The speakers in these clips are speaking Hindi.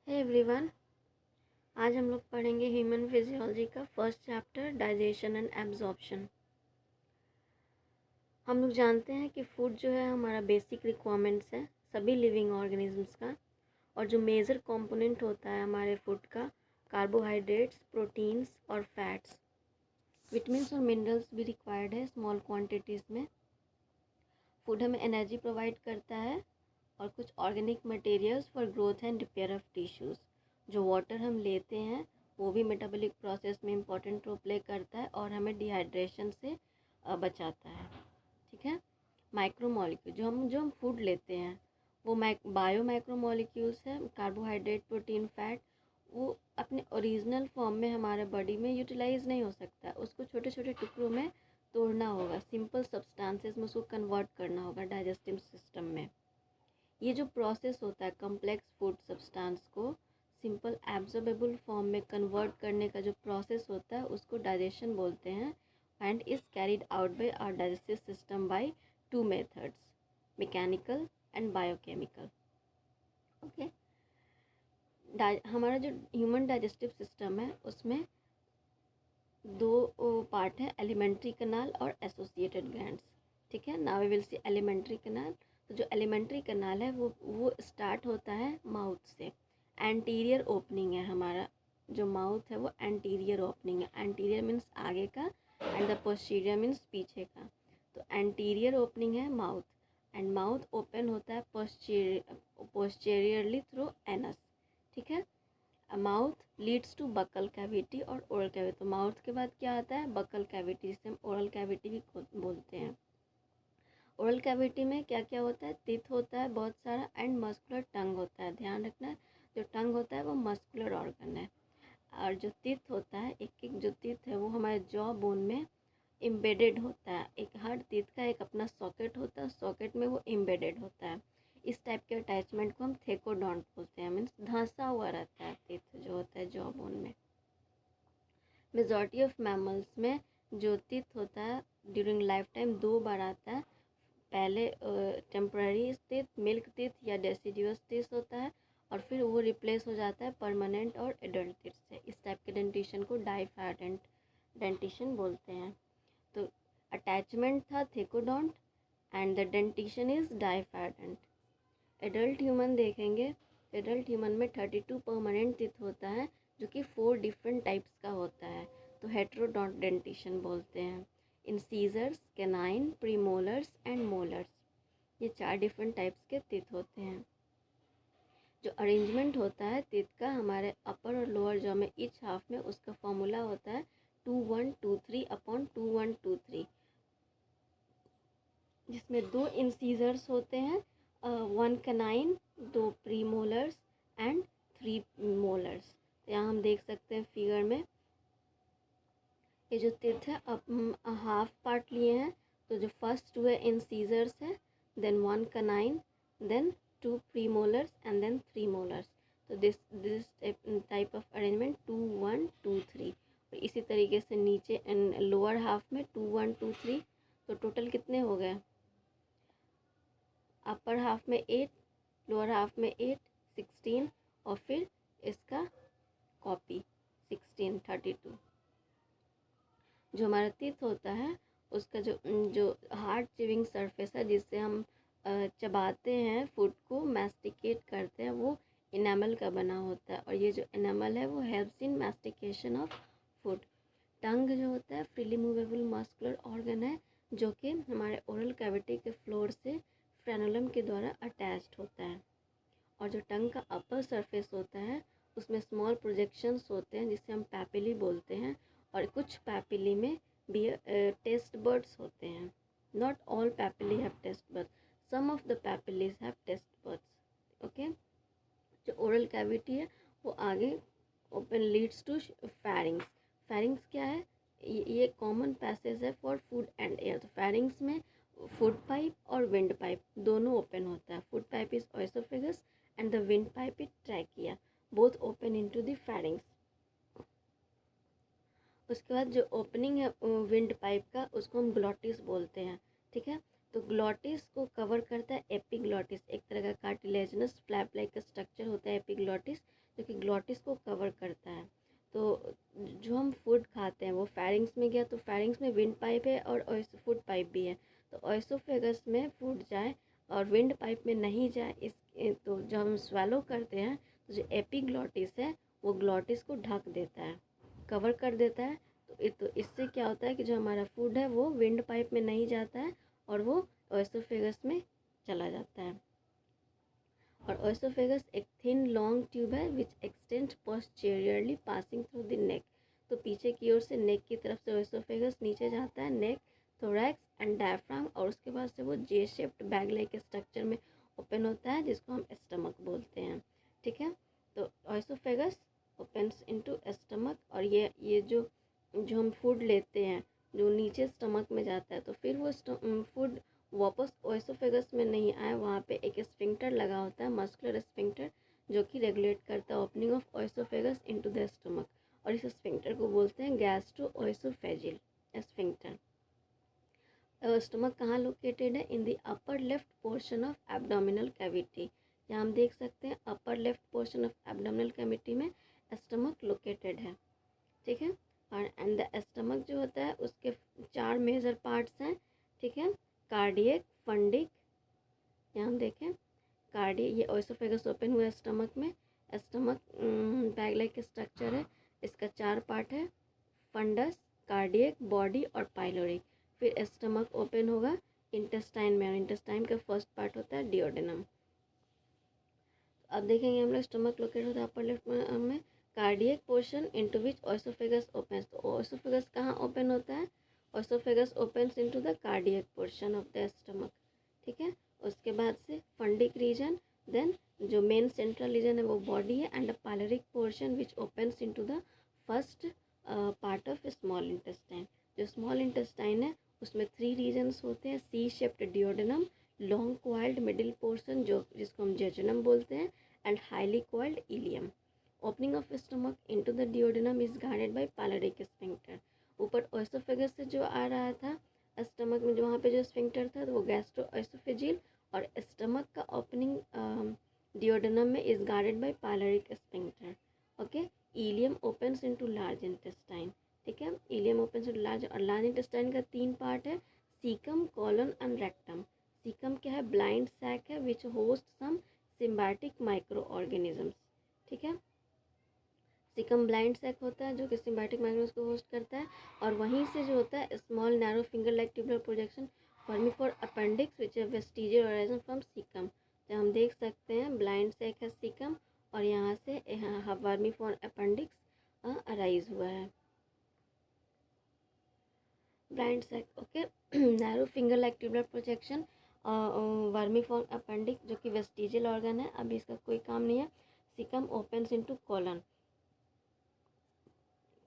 हे एवरीवन, आज हम लोग पढ़ेंगे ह्यूमन फिजियोलॉजी का first chapter digestion and absorption. हम लोग जानते हैं कि फूड जो है हमारा बेसिक रिक्वायरमेंट्स है सभी लिविंग ऑर्गेनिजम्स का, और जो मेजर कंपोनेंट होता है हमारे फूड का कार्बोहाइड्रेट्स, प्रोटीन्स और फैट्स। विटामिन्स और मिनरल्स भी रिक्वायर्ड है स्मॉल क्वांटिटीज़ में। फूड हमें एनर्जी प्रोवाइड करता है और कुछ organic materials for growth and repair of tissues. जो वाटर हम लेते हैं वो भी मेटाबॉलिक प्रोसेस में इम्पॉर्टेंट रोल प्ले करता है और हमें डिहाइड्रेशन से बचाता है। ठीक है। माइक्रोमोलिक्यूल जो हम फूड लेते हैं वो बायो माइक्रोमोलिक्यूल्स है। कार्बोहाइड्रेट, प्रोटीन, फैट वो अपने ओरिजिनल फॉर्म में हमारे बॉडी में यूटिलाइज नहीं हो सकता, उसको छोटे छोटे टुकड़ों में तोड़ना होगा, सिंपल सब्सटेंसेस में उसको कन्वर्ट करना होगा डाइजेस्टिव सिस्टम में। ये जो प्रोसेस होता है कॉम्प्लेक्स फूड सब्सटेंस को सिंपल एब्जॉर्बेबल फॉर्म में कन्वर्ट करने का जो प्रोसेस होता है उसको डाइजेशन बोलते हैं, and is carried out by our digestive system by two methods, mechanical and biochemical. Okay. हमारा जो ह्यूमन डाइजेस्टिव सिस्टम है उसमें दो पार्ट है, एलिमेंट्री कनाल और एसोसिएटेड ग्लैंड्स। ठीक है। Now we will see alimentary canal. तो जो एलिमेंट्री कनाल है वो स्टार्ट होता है माउथ से। एंटीरियर ओपनिंग है हमारा जो माउथ है, वो एंटीरियर ओपनिंग है। एंटीरियर मीन्स आगे का एंड द पोस्टीरियर मीन्स पीछे का। तो एंटीरियर ओपनिंग है माउथ, एंड माउथ ओपन होता है पोस्टीरियरली थ्रू एनस। ठीक है। Mouth leads to buccal cavity और ओरल कैविटी। तो माउथ के बाद क्या आता है, बकल कैविटी, जिसे हम ओरल कैविटी भी बोलते हैं। ओरल कैविटी में क्या क्या होता है, टीथ होता है बहुत सारा एंड मस्कुलर टंग होता है। ध्यान रखना, जो टंग होता है वो मस्कुलर ऑर्गन है, और जो टीथ होता है, एक एक जो टीथ है वो हमारे जॉ बोन में इम्बेडेड होता है। एक हर टीथ का एक अपना सॉकेट होता है, सॉकेट में वो इम्बेडेड होता है। इस टाइप के अटैचमेंट को हम थेकोडोंट बोलते हैं, मीन्स धंसा हुआ रहता है टीथ जो होता है जॉ बोन में। मेजॉरिटी ऑफ मैमल्स में जो टीथ होता है ड्यूरिंग लाइफ टाइम दो बार आता है। पहले टेम्पररी टीथ, मिल्क टीथ या डेसिडियस टीथ होता है, और फिर वो रिप्लेस हो जाता है परमानेंट और एडल्ट टीथ से। इस टाइप के डेंटिशन को डाइफैडेंट डेंटिशन बोलते हैं। तो अटैचमेंट था thecodont and the dentition is diphyodont. Adult human देखेंगे, एडल्ट ह्यूमन में 32 परमानेंट टीथ होता है जो कि 4 डिफरेंट टाइप्स का होता है, तो हेट्रोडोंट डेंटिशन बोलते हैं। Incisors, canine, premolars and molars, ये 4 डिफरेंट टाइप्स के टीथ होते हैं। जो अरेंजमेंट होता है टीथ का हमारे अपर और लोअर जॉ में ईच हाफ में, उसका फॉर्मूला होता है 2123/2123, जिसमें 2 इंसीजर्स होते हैं, 1 कैनाइन, 2 प्रीमोलर्स एंड 3 मोलर्स। तो यहाँ हम देख सकते हैं फिगर में, ये जो टीथ है अब हाफ पार्ट लिए हैं। तो जो फर्स्ट 2 है इंसीजर्स है, then 1 canine, then 2 premolars and then 3 molars. तो दिस टाइप ऑफ अरेंजमेंट 2123। और इसी तरीके से नीचे लोअर हाफ में 2123। तो टोटल कितने हो गए, अपर हाफ में 8, लोअर हाफ में 8, 16, और फिर इसका कॉपी 16, 32। जो हमारा टीथ होता है उसका जो हार्ड चिविंग सरफेस है जिससे हम चबाते हैं, फूड को मैस्टिकेट करते हैं, वो इनेमल का बना होता है, और ये जो इनेमल है वो helps in mastication of food. Tongue जो होता है फ्रीली मूवेबल मस्कुलर ऑर्गन है जो कि हमारे ओरल कैविटी के फ्लोर से फ्रेनुलम के द्वारा अटैच्ड होता है। और जो टंग का अपर सरफेस होता है उसमें स्मॉल प्रोजेक्शंस होते हैं जिसे हम पैपिली बोलते हैं, और कुछ पैपिली में भी टेस्ट बर्ड्स होते हैं। Not all papillae have taste buds, some of the papillae have taste buds. Okay. जो ओरल कैविटी है वो आगे open leads to pharynx. Pharynx क्या है, ये कॉमन पैसेज है फॉर फूड एंड एयर। तो फैरिंग्स में फूड पाइप और विंड पाइप दोनों ओपन होता है। Food pipe is oesophagus and the wind pipe is trachea, both open into the pharynx. उसके बाद जो ओपनिंग है विंड पाइप का उसको हम ग्लॉटिस बोलते हैं। ठीक है। तो ग्लॉटिस को कवर करता है एपिग्लॉटिस, एक तरह का कार्टिलेजनस फ्लैप लाइक का स्ट्रक्चर होता है एपिग्लॉटिस, जो कि ग्लॉटिस को कवर करता है। तो जो हम फूड खाते हैं वो फेरिंग्स में गया, तो फेरिंग्स में विंड पाइप है और फूड पाइप भी है। तो ओएसोफेगस में फूड जाए और विंड पाइप में नहीं जाए, इस तो जब हम स्वेलो करते हैं तो जो एपिग्लॉटिस है वो ग्लॉटिस को ढक देता है, कवर कर देता है। तो इससे क्या होता है कि जो हमारा फूड है वो विंड पाइप में नहीं जाता है और वो ओएसोफेगस में चला जाता है। और ओएसोफेगस एक थिन लॉन्ग ट्यूब है which extend posteriorly passing through the neck. तो पीछे की ओर से नेक की तरफ से ओएसोफेगस नीचे जाता है, नेक, थोरैक्स एंड डायफ्राम, और उसके बाद से वो जे शेप्ड बैग लाइक स्ट्रक्चर में ओपन होता है जिसको हम स्टमक बोलते हैं। ठीक है, तो ओएसोफेगस ओपन्स इनटू स्टमक, और ये जो हम फूड लेते हैं जो नीचे स्टमक में जाता है, तो फिर वो फूड वापस ओएसोफेगस में नहीं आए, वहाँ पे एक स्फिंक्टर लगा होता है, मस्कुलर स्फिंक्टर, जो कि रेगुलेट करता है opening of ओएसोफेगस into the stomach, और इस स्फिंक्टर को बोलते हैं गैस्ट्रो ओएसोफेजियल स्फिंक्टर। स्टमक कहाँ लोकेटेड है? In the upper left portion of abdominal cavity. यहाँ हम देख सकते हैं upper left portion of abdominal cavity में स्टमक लोकेटेड है। ठीक है, और एंड द स्टमक जो होता है उसके 4 मेजर पार्ट्स हैं। ठीक है, कार्डियक, फंडिक, यहाँ हम देखें कार्डियक, ये ओएसोफेगस ओपन हुआ है स्टमक में, स्टमक बैग लाइक स्ट्रक्चर है, इसका 4 पार्ट है, फंडस, कार्डियक, बॉडी और पाइलोरिक। फिर स्टमक ओपन होगा इंटेस्टाइन में, और इंटेस्टाइन का फर्स्ट पार्ट होता है डिओडेनम। अब देखेंगे हम लोग स्टमक लोकेट होता है अपर लेफ्ट में कार्डियक पोर्शन इनटू विच ओएसोफेगस ओपन्स। तो ओएसोफेगस कहाँ ओपन होता है? ओएसोफेगस opens into the cardiac portion of the stomach. ठीक है, उसके बाद से फंडिक रीजन, देन जो मेन सेंट्रल रीजन है वो बॉडी है, and the pyloric portion which opens into the first part of small intestine. जो स्मॉल इंटेस्टाइन है उसमें 3 रीजन्स होते हैं, C shaped duodenum, long coiled middle portion जो जिसको हम जेजुनम बोलते हैं, and highly coiled ileum. Opening of stomach into the duodenum is guarded by pyloric sphincter. ऊपर ओएसोफेगस से जो आ रहा था स्टमक में, जो वहाँ पे जो स्फिंक्टर था तो वो गैस्ट्रो ओएसोफेजियल, और स्टमक का ओपनिंग डिओडेनम में is guarded by pyloric sphincter. Okay, ileum opens into large intestine. ठीक है, इलियम ओपन्स इनटू लार्ज, और लार्ज इंटेस्टाइन का 3 पार्ट है, caecum, colon and rectum. Caecum क्या है? ब्लाइंड सैक है which host some symbiotic micro organisms. ठीक है, सीकम ब्लाइंड सैक होता है जो कि सिम्बायोटिक माइक्रोस को होस्ट करता है, और वहीं से जो होता है small narrow finger like tubular projection vermiform appendix which है वेस्टिजियल ऑरिजिन फ्रॉम सीकम। तो हम देख सकते हैं ब्लाइंड सैक है सीकम, और यहाँ से वर्मीफॉर अपेंडिक्स अराइज हुआ है, blind sac. Okay, narrow finger like tubular projection, vermiform appendix जो कि वेस्टिजियल ऑर्गन है, अभी इसका कोई काम नहीं है। Caecum opens into colon.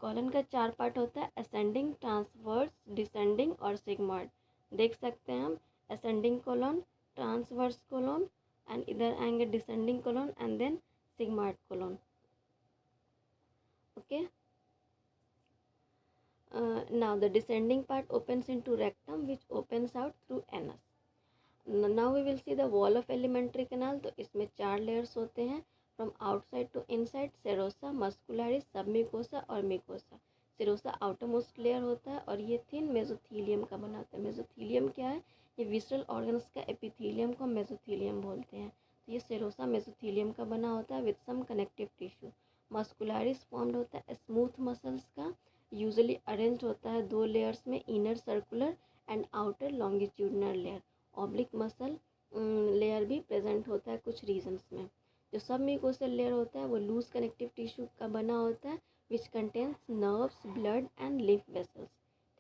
Colon का 4 पार्ट होता है, असेंडिंग, ट्रांसवर्स, डिसेंडिंग और सिग्मॉइड। देख सकते हैं हम ascending colon, transverse colon, and इधर आएंगे descending colon and then sigmoid colon. Okay, now the descending part opens into rectum which opens out through anus. Now we will see the wall of alimentary canal। तो इसमें 4 लेयर्स होते हैं, from outside to inside, serosa, muscularis, submucosa और mucosa. Serosa outermost layer होता है और ये थिन मेसोथीलियम का बना होता है। मेसोथीलियम क्या है? ये विसरल ऑर्गन्स का एपिथीलियम को मेसोथीलियम बोलते हैं। तो ये सेरोसा मेसोथीलियम का बना होता है with some connective tissue. Muscularis formed होता है स्मूथ मसल्स का, यूजुअली अरेंज होता है 2 लेयर्स में, inner circular and outer longitudinal layer. Oblique muscle layer भी प्रेजेंट होता है कुछ रीजन्स में। जो सब म्यूकोसल लेयर होता है वो लूज कनेक्टिव टिश्यू का बना होता है which contains nerves, blood and lymph vessels.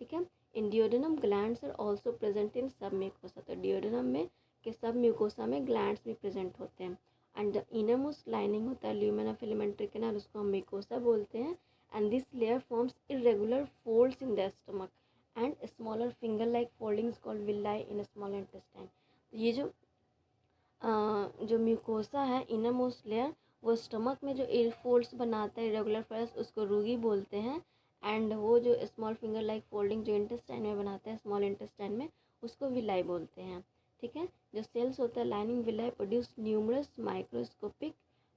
ठीक है, in duodenum glands are also present in submucosa. तो डिओडेनम में के सब म्यूकोसा में ग्लैंड्स भी प्रेजेंट होते हैं। And the inner most lining होता है ल्यूमेन ऑफ एलिमेंट्री कैनाल, उसको हम म्यूकोसा बोलते हैं। And this layer forms irregular folds in the stomach and smaller finger like foldings called villi in small intestine. ये जो म्यूकोसा है इनर मोस्ट लेयर, वो स्टमक में जो एयर फोल्ड्स बनाता है इरेगुलर फोल्ड्स, उसको रूगी बोलते हैं। एंड वो जो स्मॉल फिंगर लाइक फोल्डिंग जो इंटेस्टाइन में बनाते हैं स्मॉल इंटेस्टाइन में, उसको विलाई बोलते हैं। ठीक है, जो सेल्स होता है lining villi produce numerous microscopic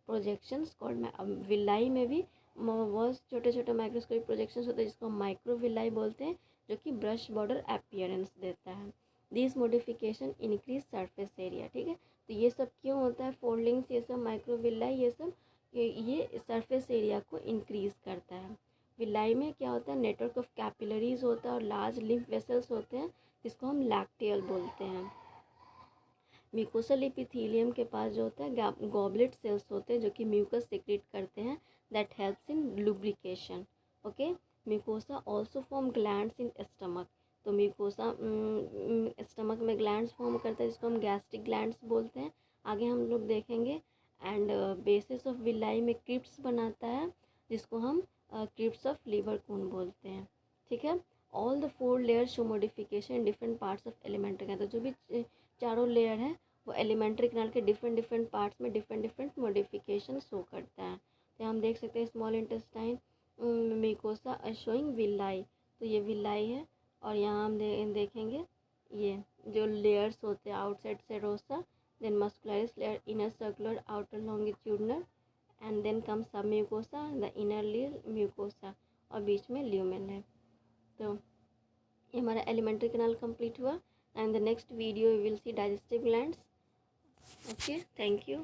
projections called, अब विलाई में भी बहुत छोटे छोटे माइक्रोस्कोपिक प्रोजेक्शंस होते हैं जिसको माइक्रोविलाई बोलते हैं, जो कि ब्रश बॉर्डर अपीयरेंस देता है। This modification increase surface area, ठीक है। तो ये सब क्यों होता है, फोल्डिंग्स, ये सब माइक्रोविलाई, ये सब ये सरफेस एरिया को इंक्रीज करता है। विलाई में क्या होता है, नेटवर्क ऑफ कैपिलरीज होता है और लार्ज लिम्फ वेसल्स होते हैं जिसको हम लैक्टियल बोलते हैं। म्यूकोसल एपिथेलियम के पास जो होता है गॉबलेट सेल्स होते हैं जो कि म्यूकस सिक्रेट करते हैं, that helps in lubrication. Okay, mucosa also form glands in stomach. तो म्यूकोसा स्टमक में ग्लैंड्स फॉर्म करता है जिसको हम गैस्ट्रिक ग्लैंड्स बोलते हैं, आगे हम लोग देखेंगे। एंड बेसिस ऑफ विलाई में क्रिप्स बनाता है जिसको हम क्रिप्स ऑफ लीवर कोन बोलते हैं, ठीक है। All the 4 layers show modification in different parts of alimentary canal. तो जो भी चारों लेयर है वो एलिमेंट्री कैनाल के डिफरेंट डिफरेंट पार्ट्स में डिफरेंट डिफरेंट मॉडिफिकेशन शो करता है। तो हम देख सकते हैं small intestine mucosa showing villi, तो ये विलाई है। और यहाँ हम देखेंगे ये जो लेयर्स होते हैं, outside serosa, then muscularis layer, inner circular, outer longitudinal, and then come submucosa, the inner layer mucosa, और बीच में ल्यूमेन है। तो ये हमारा एलिमेंट्री कैनाल कंप्लीट हुआ, and the next video we will see digestive glands. Okay, thank you.